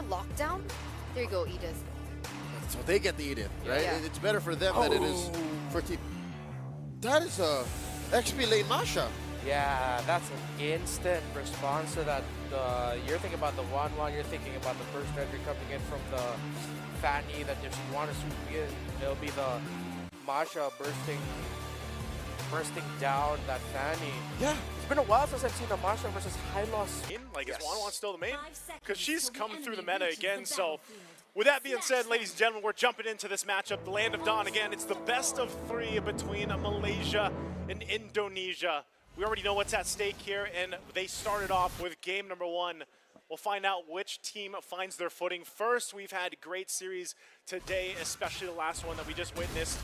lockdown. There you go, Edith. So they get the Edith, right? Yeah. It's better for them than it is for team. That is a XP lane Masha. Yeah, that's an instant response to that. You're thinking about the 1-1, you're thinking about the first entry coming in from the Fanny that if you want to swoop in, it'll be the Masha bursting down that Fanny. Yeah. It's been a while since I've seen a Masha versus Hylos. Like, is 1-1 still the main? Because she's come through the meta again, so with that being said, ladies and gentlemen, we're jumping into this matchup, the Land of Dawn again. It's the best of 3 between Malaysia and Indonesia. We already know what's at stake here, and they started off with game number 1. We'll find out which team finds their footing first. We've had a great series today, especially the last one that we just witnessed,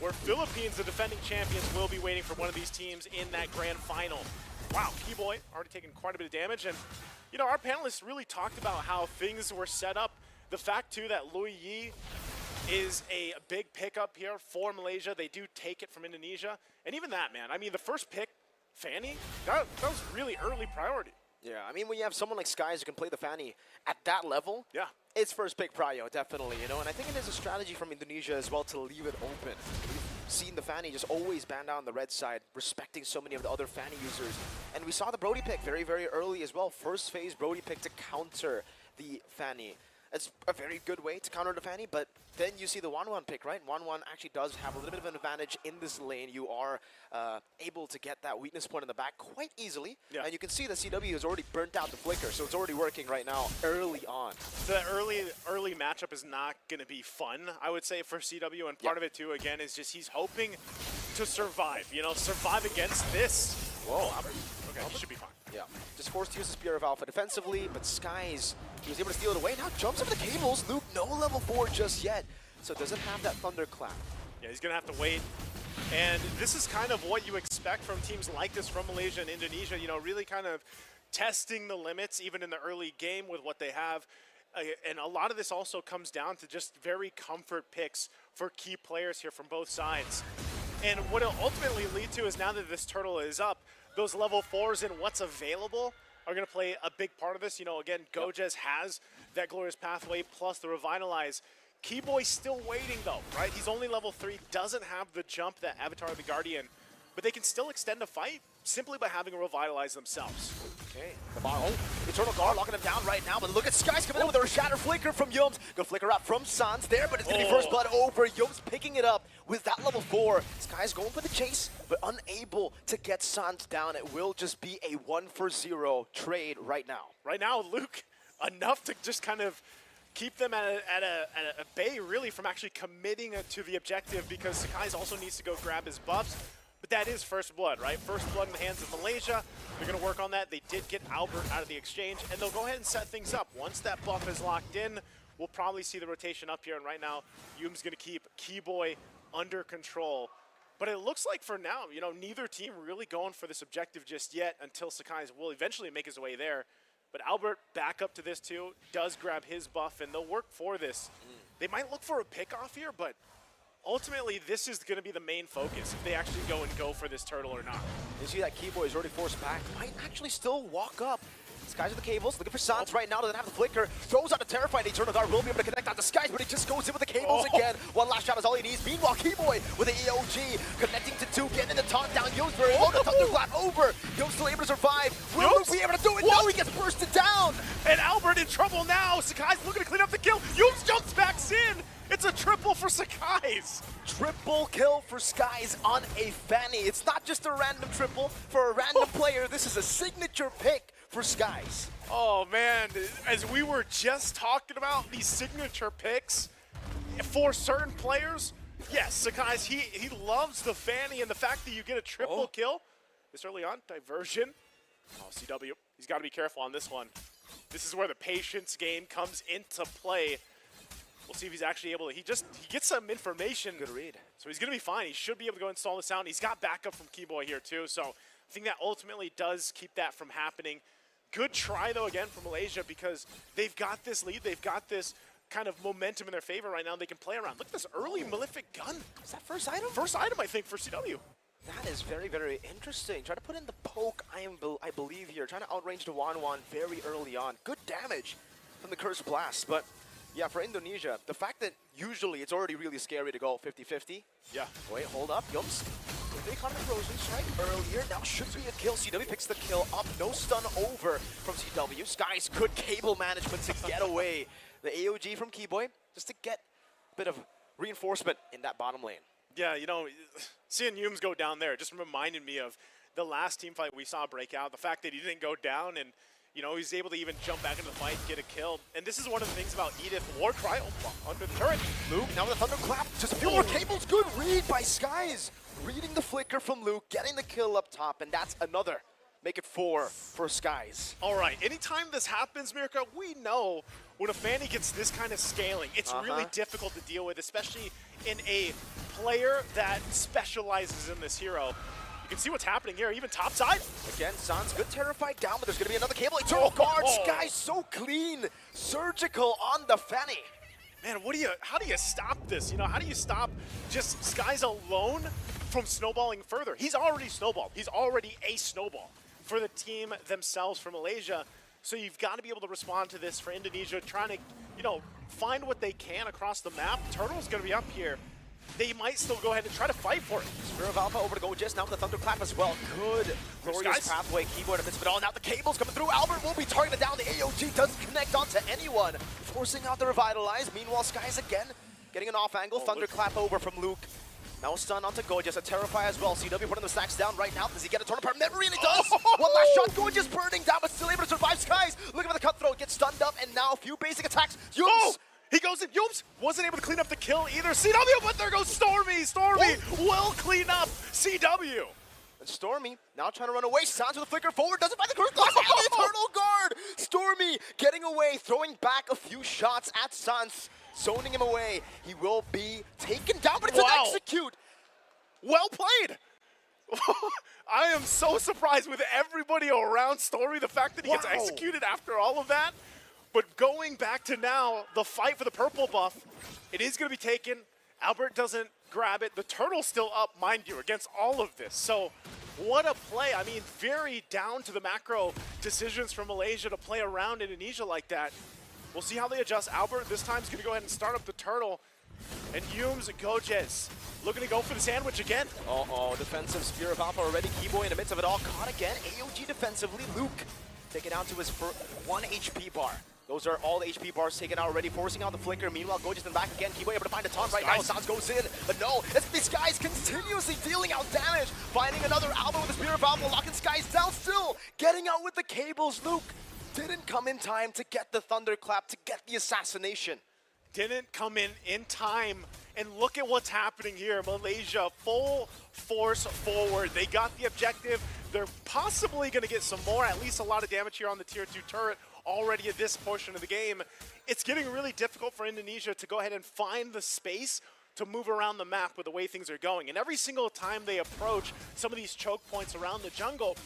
where Philippines, the defending champions, will be waiting for one of these teams in that grand final. Wow, Keyboy already taking quite a bit of damage, and you know, our panelists really talked about how things were set up. The fact, too, that Lui Yi is a big pickup here for Malaysia. They do take it from Indonesia. And even that, man, I mean, the first pick, Fanny, that was really early priority. Yeah, I mean, when you have someone like Skies who can play the Fanny at that level, yeah, it's first pick prio, definitely, you know. And I think it is a strategy from Indonesia as well to leave it open. We've seen the Fanny just always ban down the red side, respecting so many of the other Fanny users. And we saw the Brody pick very, very early as well. First phase Brody pick to counter the Fanny. It's a very good way to counter the Fanny, but then you see the 1-1 pick, right? 1-1 actually does have a little bit of an advantage in this lane. You are able to get that weakness point in the back quite easily. Yeah. And you can see that CW has already burnt out the flicker, so it's already working right now early on. The early matchup is not going to be fun, I would say, for CW, and part of it, too, again, is just he's hoping to survive, you know, survive against this. Whoa, Albert. Okay, he should be fine. Yeah, just forced to use the Spear of Alpha defensively, but Skies, he was able to steal it away. Now jumps over the cables. Luke, no level 4 just yet, so doesn't have that Thunderclap. Yeah, he's going to have to wait. And this is kind of what you expect from teams like this from Malaysia and Indonesia, you know, really kind of testing the limits even in the early game with what they have. And a lot of this also comes down to just very comfort picks for key players here from both sides. And what it'll ultimately lead to is now that this turtle is up, those level 4s and what's available are going to play a big part of this. You know, again, Gojes has that Glorious Pathway plus the Revitalize. Keyboy's still waiting, though, right? He's only level 3, doesn't have the jump that Avatar of the Guardian, but they can still extend a fight simply by having a Revitalize themselves. Okay, Eternal Guard locking him down right now, but look at Skies coming in with a Shatter Flicker from Yums. Good flicker up from Sans there, but it's going to be first blood over. Yums picking it up with that level 4. Skies going for the chase, but unable to get Sans down. It will just be a 1-for-0 trade right now. Right now, Luke, enough to just kind of keep them at a bay, really, from actually committing to the objective, because Sakai's also needs to go grab his buffs. But that is first blood, right? First blood in the hands of Malaysia. They're going to work on that. They did get Albert out of the exchange, and they'll go ahead and set things up. Once that buff is locked in, we'll probably see the rotation up here. And right now, Yum's going to keep Keyboy under control. But it looks like for now, you know, neither team really going for this objective just yet until Sakai will eventually make his way there. But Albert back up to this too, does grab his buff, and they'll work for this. They might look for a pick off here, but ultimately, this is going to be the main focus if they actually go for this turtle or not. You see that Keyboy is already forced back. Might actually still walk up. Skies with the cables, looking for Sans right now, doesn't have the flicker. Throws out a terrifying Eternal Guard, will be able to connect out the Skies, but he just goes in with the cables again. One last shot is all he needs. Meanwhile, Keyboy with the EOG, connecting to 2, getting in the taunt down. Yo's very low, the Thunderclap over. Yo's still able to survive. Will Luke be able to do it? No, he gets bursted down. And Albert in trouble now. Sakai's looking to clean up the kill. Yo's jumps back in. It's a triple for Sakai's. Triple kill for Skies on a Fanny. It's not just a random triple for a random player. This is a signature pick for Skies. Oh man, as we were just talking about these signature picks for certain players, yes, Sakai's, he loves the Fanny, and the fact that you get a triple kill this early on, diversion. Oh, CW, he's got to be careful on this one. This is where the patience game comes into play. We'll see if he's actually able to, he gets some information. Good read. So he's going to be fine. He should be able to go install this out. And he's got backup from Keyboy here too. So I think that ultimately does keep that from happening. Good try though again for Malaysia, because they've got this lead. They've got this kind of momentum in their favor right now. They can play around. Look at this early Malefic gun. Is that first item? First item, I think, for CW. That is very, very interesting. Try to put in the poke, I believe here. Trying to outrange the 1-1 very early on. Good damage. from the Curse Blast. But yeah, for Indonesia, the fact that usually it's already really scary to go 50-50. Yeah. Wait, hold up, Yums. They caught a frozen strike earlier. Now should be a kill. CW picks the kill up. No stun over from CW. Skies, good cable management to get away. The AOG from Keyboy just to get a bit of reinforcement in that bottom lane. Yeah, you know, seeing Humes go down there just reminded me of the last team fight we saw break out. The fact that he didn't go down and, you know, he's able to even jump back into the fight, get a kill. And this is one of the things about Edith or Cryo under the turret. Luke, now with a thunderclap, just a few more cables. Good read by Skies. Reading the flicker from Luke, getting the kill up top, and that's another. Make it 4 for Skies. All right, anytime this happens, Mirka, we know when a Fanny gets this kind of scaling, it's really difficult to deal with, especially in a player that specializes in this hero. You can see what's happening here, even topside. Again, Sans good terrified down, but there's going to be another cable. Eternal guard, Skies so clean. Surgical on the Fanny. Man, how do you stop this? You know, how do you stop just Skies alone from snowballing further? He's already snowballed. He's already a snowball for the team themselves for Malaysia. So you've got to be able to respond to this for Indonesia, trying to, you know, find what they can across the map. Turtle's going to be up here. They might still go ahead and try to fight for it. Spirit of Alpha over to Gojis, now with the Thunderclap as well. Good glorious pathway, Keyboard amidst it all. Now the cable's coming through. Albert will be targeted down. The AOG doesn't connect onto anyone, forcing out the Revitalize. Meanwhile, Skies again getting an off angle. Thunderclap over from Luke. Now a stun onto Gojis, a Terrify as well. CW putting the stacks down right now. Does he get a turn apart? Never really does. One last shot, Gojis burning down, but still able to survive. Skies looking for the cutthroat, gets stunned up, and now a few basic attacks. Yums! He goes in. Yoops wasn't able to clean up the kill either. CW, but there goes Stormy. Stormy will clean up CW. And Stormy now trying to run away. Sans with a flicker forward. Doesn't find the Curse Blast. And the Eternal Guard. Stormy getting away, throwing back a few shots at Sans, zoning him away. He will be taken down, but it's an execute. Well played. I am so surprised with everybody around Stormy. The fact that he gets executed after all of that. But going back to now, the fight for the purple buff, it is going to be taken. Albert doesn't grab it. The turtle's still up, mind you, against all of this. So what a play. I mean, very down to the macro decisions from Malaysia to play around Indonesia like that. We'll see how they adjust. Albert this time is going to go ahead and start up the turtle. And Humes and Gojez looking to go for the sandwich again. Defensive Spear of Alpha already. Keyboy in the midst of it all. Caught again. AOG defensively. Luke taken down to his 1 HP bar. Those are all the HP bars taken out already, forcing out the flicker. Meanwhile, Gojis in the back again. Keyboy able to find a taunt right now. Sans goes in, but no. It's these guys continuously dealing out damage. Finding another Alpha with the Spear of Alpha, locking Skies down still. Getting out with the cables. Luke didn't come in time to get the thunderclap, to get the assassination. Didn't come in time. And look at what's happening here. Malaysia full force forward. They got the objective. They're possibly going to get some more, at least a lot of damage here on the tier 2 turret already at this portion of the game. It's getting really difficult for Indonesia to go ahead and find the space to move around the map with the way things are going. And every single time they approach some of these choke points around the jungle,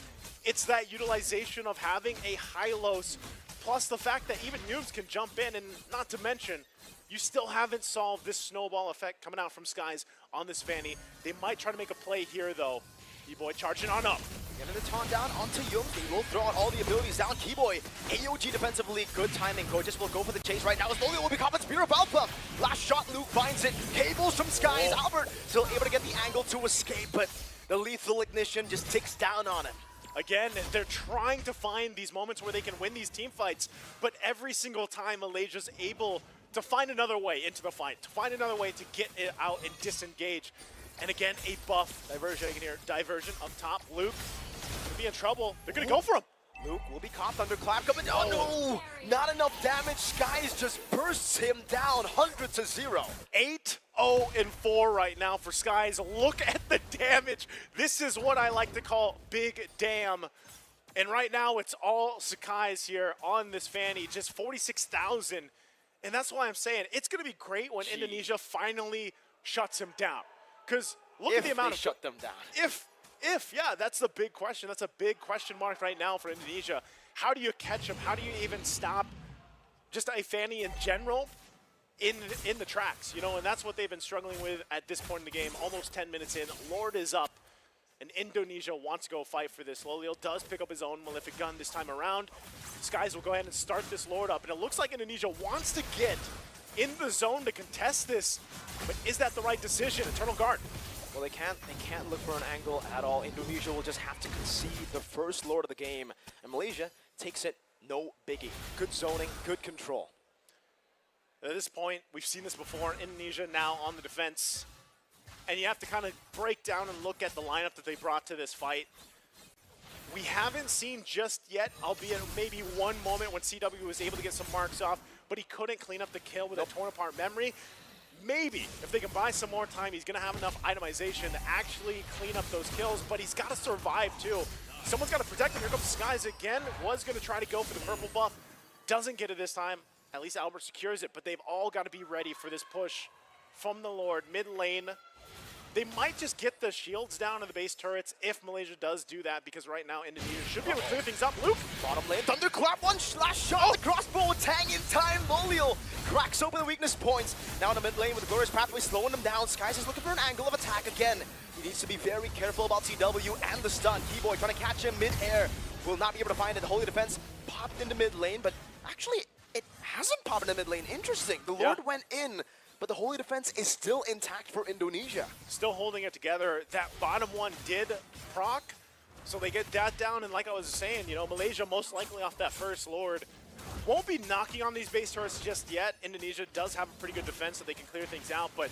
it's that utilization of having a Hylos, plus the fact that even noobs can jump in, and not to mention, you still haven't solved this snowball effect coming out from Skies on this Fanny. They might try to make a play here though. Keyboy charging on up. Getting the taunt down onto Yum. They will throw out all the abilities down. Keyboy, AOG defensively, good timing. Gojis will go for the chase right now. Slowly will be caught with Spear of Alpha. Last shot, Luke finds it. Cables from Skies. Albert still able to get the angle to escape, but the lethal ignition just ticks down on him. Again, they're trying to find these moments where they can win these team fights, but every single time Malaysia's able to find another way into the fight, to find another way to get it out and disengage. And again, a buff diversion here. Diversion up top. Luke could be in trouble. They're going to go for him. Luke will be caught. Thunderclap coming. Oh no! Not enough damage. Skies just bursts him down. 100-0. 8-0-4 right now for Skies. Look at the damage. This is what I like to call big damn. And right now, it's all Sakai's here on this Fanny. Just 46,000. And that's why I'm saying it's going to be great when Indonesia finally shuts him down. Because look at the amount of shut them down. If, yeah, that's the big question. That's a big question mark right now for Indonesia. How do you catch him? How do you even stop just a Fanny in general in the tracks? You know, and that's what they've been struggling with at this point in the game. Almost 10 minutes in. Lord is up, and Indonesia wants to go fight for this. Lolio does pick up his own Malefic gun this time around. Skies will go ahead and start this Lord up. And it looks like Indonesia wants to get in the zone to contest this. But is that the right decision? Eternal Guard. Well, they can't look for an angle at all. Indonesia will just have to concede the first Lord of the game. And Malaysia takes it no biggie. Good zoning, good control. At this point, we've seen this before. Indonesia now on the defense. And you have to kind of break down and look at the lineup that they brought to this fight. We haven't seen just yet, albeit maybe one moment when CW was able to get some marks off, but he couldn't clean up the kill with a torn apart memory. Maybe, if they can buy some more time, he's going to have enough itemization to actually clean up those kills, but he's got to survive too. Someone's got to protect him. Here comes Skies again. Was going to try to go for the purple buff. Doesn't get it this time. At least Albert secures it, but they've all got to be ready for this push from the Lord. Mid lane, they might just get the shields down to the base turrets if Malaysia does do that, because right now Indonesia should be able to clear things up. Luke! Bottom lane, thunderclap, one last shot, the crossbow, tang in time, Loliel cracks open the weakness points. Now in the mid lane with the glorious pathway slowing them down. Skies is looking for an angle of attack again. He needs to be very careful about CW and the stun. Keyboy trying to catch him mid-air. Will not be able to find it. The Holy Defense popped into mid lane, but actually it hasn't popped into mid lane. Interesting. The Lord went in, but the Holy Defense is still intact for Indonesia. Still holding it together. That bottom one did proc, so they get that down. And like I was saying, you know, Malaysia most likely off that first Lord won't be knocking on these base turrets just yet. Indonesia does have a pretty good defense, so they can clear things out, but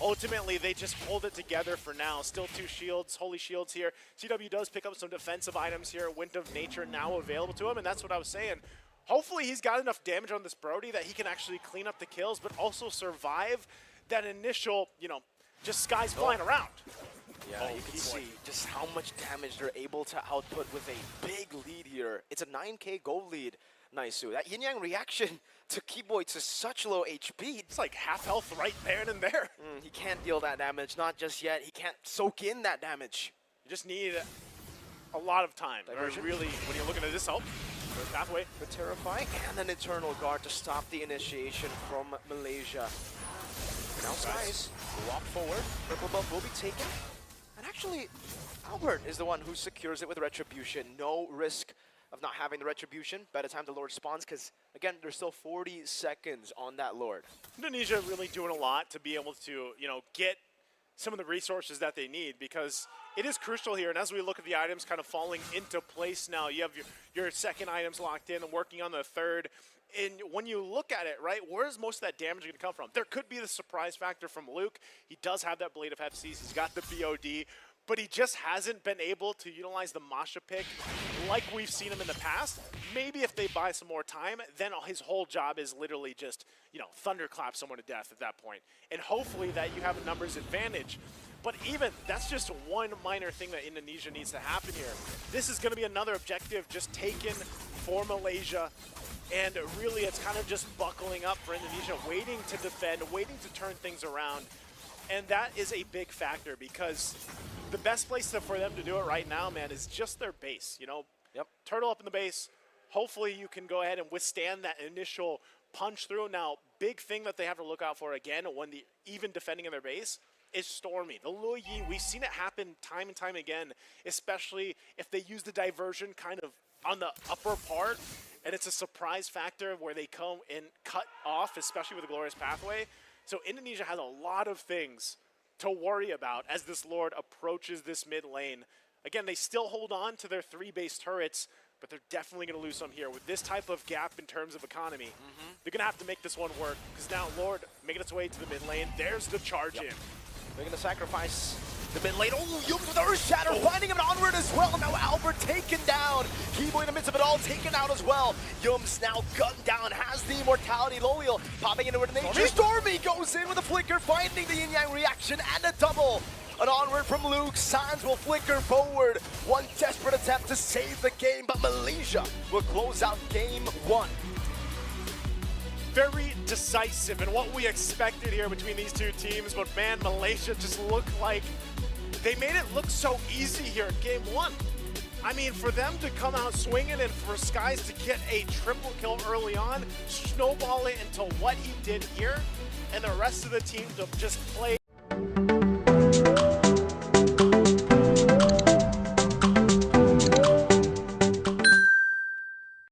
ultimately they just hold it together for now. Still 2 shields, holy shields here. CW does pick up some defensive items here. Wind of Nature now available to him, and that's what I was saying. Hopefully he's got enough damage on this Brody that he can actually clean up the kills, but also survive that initial, you know, just Skies flying around. Yeah, you can see just how much damage they're able to output with a big lead here. It's a 9k gold lead, Naisu. That yin-yang reaction to Keyboy to such low HP. It's like half health right there and there. He can't deal that damage, not just yet. He can't soak in that damage. You just need a lot of time. Diversion. Really, when you're looking at this, pathway. The Terrifying and an Eternal Guard to stop the initiation from Malaysia. Now Skies walk forward. Purple buff will be taken. And actually, Albert is the one who secures it with Retribution. No risk of not having the Retribution by the time the Lord spawns, because, again, there's still 40 seconds on that Lord. Indonesia really doing a lot to be able to, you know, get some of the resources that they need, because it is crucial here. And as we look at the items kind of falling into place now, you have your second items locked in and working on the third. And when you look at it, right, where's most of that damage going to come from? There could be the surprise factor from Luke. He does have that Blade of Hephaestus. He's got the BOD, but he just hasn't been able to utilize the Masha pick like we've seen him in the past. Maybe if they buy some more time, then his whole job is literally just, you know, thunderclap someone to death at that point. And hopefully that you have a numbers advantage. But even, that's just one minor thing that Indonesia needs to happen here. This is going to be another objective just taken for Malaysia. And really, it's kind of just buckling up for Indonesia, waiting to defend, waiting to turn things around. And that is a big factor, because the best place for them to do it right now, man, is just their base. You know, turtle up in the base. Hopefully you can go ahead and withstand that initial punch through. Now, big thing that they have to look out for, again, when even defending in their base, is Stormy. The Luo Yi, we've seen it happen time and time again, especially if they use the diversion kind of on the upper part, and it's a surprise factor where they come and cut off, especially with the Glorious Pathway. So Indonesia has a lot of things to worry about as this Lord approaches this mid lane. Again, they still hold on to their 3 base turrets, but they're definitely going to lose some here. With this type of gap in terms of economy, they're going to have to make this one work, because now Lord making its way to the mid lane. There's the charge in. They're going to sacrifice the mid lane. Oh, Yums with Earth Shatter, finding him onward as well. Now Albert taken down. Keyboy in the midst of it all, taken out as well. Yums now gunned down, has the immortality. Loliel popping into it. Nature. Stormy goes in with a flicker, finding the yin-yang reaction and a double. An onward from Luke. Sands will flicker forward. One desperate attempt to save the game, but Malaysia will close out game 1. Very decisive in what we expected here between these two teams, but man, Malaysia just looked like they made it look so easy here in game 1. I mean, for them to come out swinging and for Skies to get a triple kill early on, snowball it into what he did here, and the rest of the team to just play